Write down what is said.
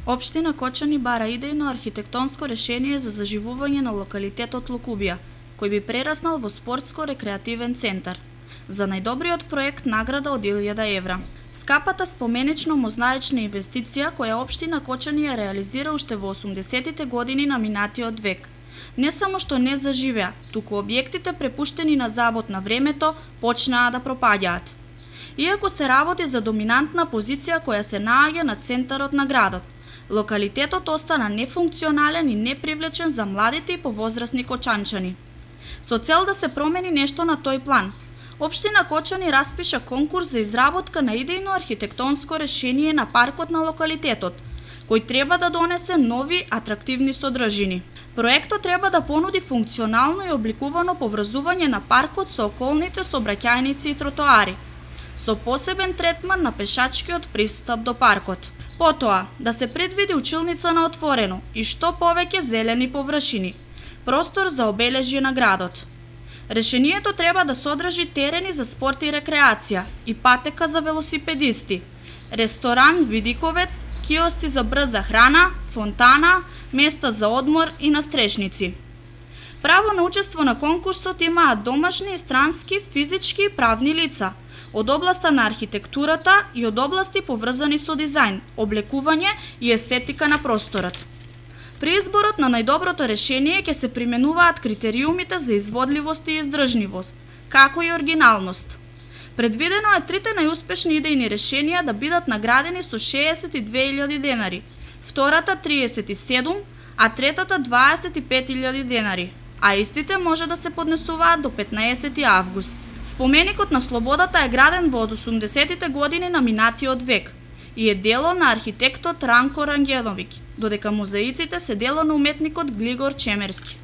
Општина Кочани бара идејно архитектонско решение за заживување на локалитетот Лукубија, кој би прераснал во спортско-рекреативен центар. За најдобриот проект награда од 1000 евра. Скапата споменично мознаична инвестиција која општина Кочани ја реализира уште во 80-тите години на минатиот век. Не само што не заживеа, туку објектите препуштени на забот на времето почнаа да пропаѓаат. Иако се работи за доминантна позиција која се наоѓа на центарот на градот, локалитетот остана нефункционален и непривлечен за младите и повозрасни кочанчани. Со цел да се промени нешто на тој план, општина Кочани распиша конкурс за изработка на идејно архитектонско решение на паркот на локалитетот, кој треба да донесе нови атрактивни содржини. Проектот треба да понуди функционално и обликувано поврзување на паркот со околните сообраќајници и тротоари, со посебен третман на пешачкиот пристап до паркот. Потоа, да се предвиди училница на отворено и што повеќе зелени површини, простор за обележје на градот. Решението треба да содржи терени за спорт и рекреација и патека за велосипедисти, ресторан Видиковец, киосци за брза храна, фонтана, места за одмор и настрешници. Право на учество на конкурсот имаат домашни и странски физички и правни лица од областа на архитектурата и од области поврзани со дизајн, облекување и естетика на просторот. При изборот на најдоброто решение ќе се применуваат критериумите за изводливост и издржливост, како и оригиналност. Предвидено е трите најуспешни идејни решенија да бидат наградени со 62.000 денари, втората 37, а третата 25.000 денари, а истите може да се поднесуваат до 15 август. Споменикот на слободата е граден во 80-тите години на минатиот век и е дело на архитектот Ранко Рангеловиќ, додека музеиците се дело на уметникот Глигор Чемерски.